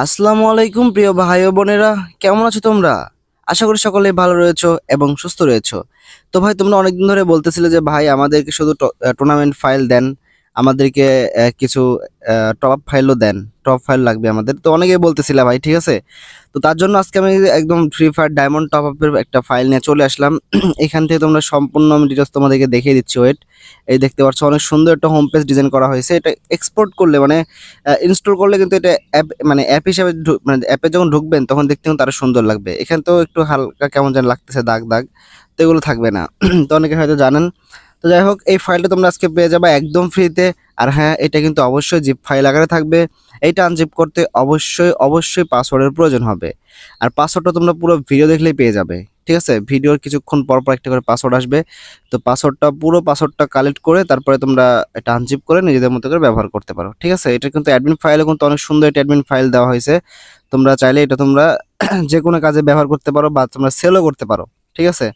আসসালামু আলাইকুম প্রিয় ভাই ও বোনেরা, কেমন আছো তোমরা? আশা করি সকলে ভালো রয়েছো এবং সুস্থ রয়েছো। তো ভাই, তোমরা অনেকদিন ধরে বলতেছিলে যে ভাই আমাদেরকে শুধু টুর্নামেন্ট ফাইল দেন, আমাদেরকে কিছু টপ আপ ফাইলও দেন, টপ ফাইল লাগবে আমাদের। তো অনেকেই বলতেছিলে ভাই, ঠিক আছে। তো তার জন্য আজকে আমি একদম ফ্রি ফায়ার ডায়মন্ড টপ আপের একটা ফাইল নিয়ে চলে আসলাম। এখান থেকে তোমরা সম্পূর্ণ ডিটেলস তোমাদেরকে দেখিয়ে দিচ্ছি। ওয়েট, এই দেখতে পাচ্ছ অনেক সুন্দর একটা হোম পেজ ডিজাইন করা হয়েছে। এটা এক্সপোর্ট করলে মানে ইনস্টল করলে কিন্তু এটা অ্যাপ মানে অ্যাপ হিসাবে মানে অ্যাপে যখন ঢুকবেন তখন দেখতে কিন্তু আরো সুন্দর লাগবে। এখানে তো একটু হালকা কেমন যেন লাগতেছে, দাগ দাগ, তো এগুলো থাকবে না। তো অনেকে হয়তো জানেন। তো যাই হোক, এই ফাইলটা তোমরা আজকে পেয়ে যাবে একদম ফ্রিতে। আর হ্যাঁ, এটা কিন্তু অবশ্যই জিপ ফাইল আকারে থাকবে। এইটা আনজিপ করতে অবশ্যই পাসওয়ার্ডের প্রয়োজন হবে। আর পাসওয়ার্ডটা তোমরা পুরো ভিডিও দেখলেই পেয়ে যাবে। ঠিক আছে, ভিডিওর কিছুক্ষণ পর পর একটা করে পাসওয়ার্ড আসবে। তো পুরো পাসওয়ার্ডটা কালেক্ট করে তারপরে তোমরা এটা আনজিপ করে নিজেদের মতো করে ব্যবহার করতে পারো। ঠিক আছে, এটা কিন্তু অ্যাডমিন ফাইলে কিন্তু অনেক সুন্দর একটা অ্যাডমিন ফাইল দেওয়া হয়েছে। তোমরা চাইলে এটা তোমরা যে কোনো কাজে ব্যবহার করতে পারো বা তোমরা সেলও করতে পারো। ঠিক আছে।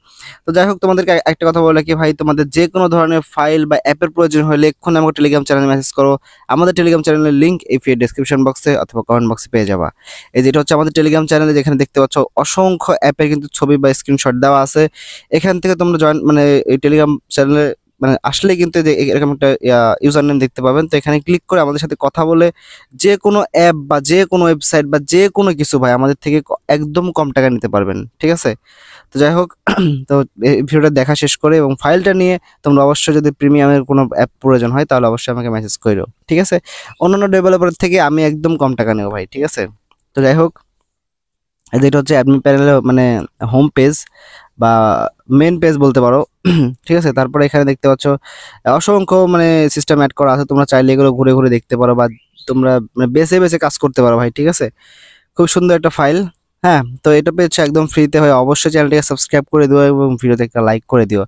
তো যাই হোক, তোমাদেরকে একটা কথা বলে কি ভাই, তোমাদের যে কোনো ধরনের ফাইল বা অ্যাপের প্রয়োজন হলে এক্ষুনি আমাকে টেলিগ্রাম চ্যানেলে মেসেজ করো। আমাদের টেলিগ্রাম চ্যানেলের লিঙ্ক এই ভিডিও ডেসক্রিপশন বক্সে অথবা কমেন্ট বক্সে পেয়ে যাবা। এই যেটা হচ্ছে আমাদের টেলিগ্রাম চ্যানেলে, যেখানে দেখতে পাচ্ছ অসংখ্য অ্যাপের কিন্তু ছবি বা স্ক্রিনশট দেওয়া আছে। এখান থেকে তোমরা জয়েন মানে এই টেলিগ্রাম চ্যানেলে মানে আসলে কিন্তু যে এরকম একটা ইউজার নেম দেখতে পাবেন। তো এখানে ক্লিক করে আমাদের সাথে কথা বলে যে কোনো অ্যাপ বা যে কোনো ওয়েবসাইট বা যে কোনো কিছু ভাই আমাদের থেকে একদম কম টাকা নিতে পারবেন। ঠিক আছে। তো যাই হোক, তো এই ভিডিওটা দেখা শেষ করে এবং ফাইলটা নিয়ে তোমরা অবশ্যই, যদি প্রিমিয়ামের কোনো অ্যাপ প্রয়োজন হয় তাহলে অবশ্যই আমাকে মেসেজ করো। ঠিক আছে। অন্যান্য ডেভেলপারের থেকে আমি একদম কম টাকা নেব ভাই। ঠিক আছে। তো যাই হোক, এটা হচ্ছে অ্যাডমিন প্যানেলে মানে হোম পেজ বা মেন পেজ বলতে পারো। ঠিক আছে। তারপরে এখানে দেখতে পাচ্ছ অসংখ্য মানে সিস্টেম অ্যাড করা আছে। তোমরা চাইলে এগুলো ঘুরে ঘুরে দেখতে পারো বা তোমরা মানে বেছে বেছে কাজ করতে পারো ভাই। ঠিক আছে, খুব সুন্দর একটা ফাইল। হ্যাঁ, তো এটা পেয়েছে একদম ফ্রিতে। হয় অবশ্যই চ্যানেলটিকে সাবস্ক্রাইব করে দিও এবং ভিডিওতে একটা লাইক করে দিও।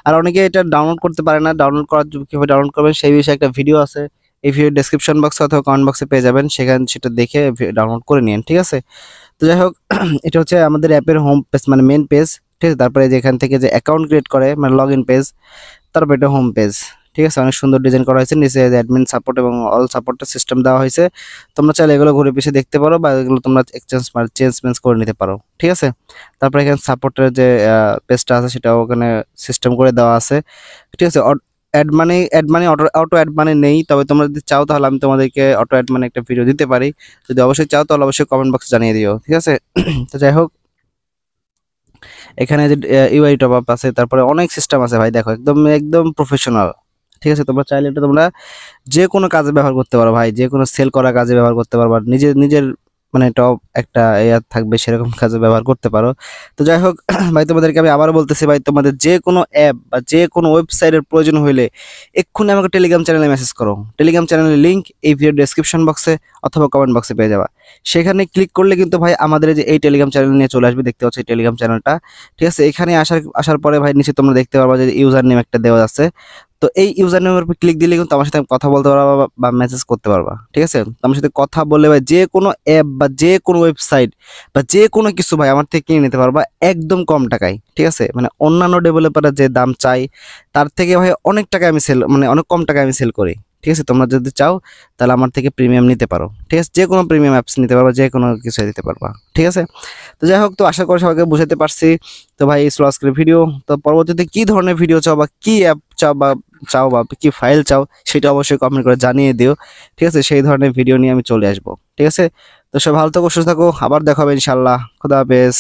আর অনেকে এটা ডাউনলোড করতে পারে না, ডাউনলোড করার জন্য কীভাবে ডাউনলোড করবেন সেই বিষয়ে একটা ভিডিও আছে। এই ভিডিও ডেসক্রিপশন বক্সে অথবা কমেন্ট বক্সে পেয়ে যাবেন, সেখানে সেটা দেখে ডাউনলোড করে নিন। ঠিক আছে। তো যাই হোক, এটা হচ্ছে আমাদের অ্যাপের হোম পেজ মানে মেন পেজ। ঠিক আছে। তারপরে যেখান থেকে যে অ্যাকাউন্ট ক্রিয়েট করে মানে লগ ইন পেজ, তারপর এটা হোম পেজ। ঠিক আছে, অনেক সুন্দর ডিজাইন করা হয়েছে। নিচে অ্যাডমিন সাপোর্ট এবং অল সাপোর্টের সিস্টেম দেওয়া হয়েছে। তোমরা চাইলে এগুলো ঘুরে পিছিয়ে দেখতে পারো বা এগুলো তোমরা চেঞ্জ করে নিতে পারো। ঠিক আছে। তারপরে এখানে সাপোর্টের যে পেজটা আছে সেটাও ওখানে সিস্টেম করে দেওয়া আছে। ঠিক আছে। Add money auto add money নেই, তবে তোমরা যদি চাও তাহলে আমি তোমাদেরকে অটো অ্যাড মানি একটা ভিডিও দিতে পারি। যদি অবশ্যই চাও তাহলে অবশ্যই কমেন্ট বক্সে জানিয়ে দিও। ঠিক আছে। তো যাই হোক, এখানে যে ইউআই টপ আপ আছে, তারপরে অনেক সিস্টেম আছে ভাই। দেখো একদম একদম প্রফেশনাল। ঠিক আছে। তোমরা চাইলে এটা তোমরা যে কোনো কাজে ব্যবহার করতে পারো ভাই, যে কোনো সেল করা কাজে ব্যবহার করতে পারো বা নিজের নিজের মানে টপ একটা এয়ার থাকবে সেরকম কাজে ব্যবহার করতে পারো। তো যাই হোক, ভাই তোমাদেরকে আমি আবারও বলতেছি ভাই, তোমাদের যে কোনো অ্যাপ বা যে কোনো ওয়েবসাইটের প্রয়োজন হইলে এক্ষুনি আমাকে টেলিগ্রাম চ্যানেলে মেসেজ করো। টেলিগ্রাম চ্যানেলের লিঙ্ক এই ভিডিও ডেসক্রিপশন বক্সে অথবা কমেন্ট বক্সে পেয়ে যাবা। সেখানে ক্লিক করলে কিন্তু ভাই আমাদের যে এই টেলিগ্রাম চ্যানেল নিয়ে চলে আসবে, দেখতে পাচ্ছ এই টেলিগ্রাম চ্যানেলটা। ঠিক আছে। এখানে আসার পরে ভাই নিচে তোমরা দেখতে পারবা যে ইউজার নেম একটা দেওয়া আছে। তো এই ইউজার নেমের উপর ক্লিক দিলে কিন্তু আমার সাথে কথা বলতে পারবা বা মেসেজ করতে পারবা। ঠিক আছে। তো আমার সাথে কথা বলে ভাই যে কোনো অ্যাপ বা যে কোনো ওয়েবসাইট বা যে কোনো কিছু ভাই আমার থেকে কিনে নিতে পারবা একদম কম টাকায়। ঠিক আছে, মানে অন্যান্য ডেভেলপাররা যে দাম চাই তার থেকে ভাই অনেক টাকায় আমি সেল মানে অনেক কম টাকায় আমি সেল করি। ঠিক আছে। তোমরা যদি চাও তাহলে আমার থেকে প্রিমিয়াম নিতে পারো। ঠিক আছে, যে কোনো প্রিমিয়াম অ্যাপস নিতে পারবা, যে কোনো কিছু দিতে পারবা। ঠিক আছে। তো যাই হোক, তো আশা করি সবাইকে বুঝাতে পারছি। তো ভাই এই ছিল আজকের ভিডিও। তো পরবর্তীতে কি ধরনের ভিডিও চাও বা কি অ্যাপ চাও বা কি ফাইল চাও সেটা অবশ্যই কমেন্ট করে জানিয়ে দিও। ঠিক আছে, সেই ধরনের ভিডিও নিয়ে আমি চলে আসবো। ঠিক আছে। তো সবাই ভালো থাকো, সুস্থ থাকো, আবার দেখা হবে ইনশাল্লাহ। খুদা হাফেজ।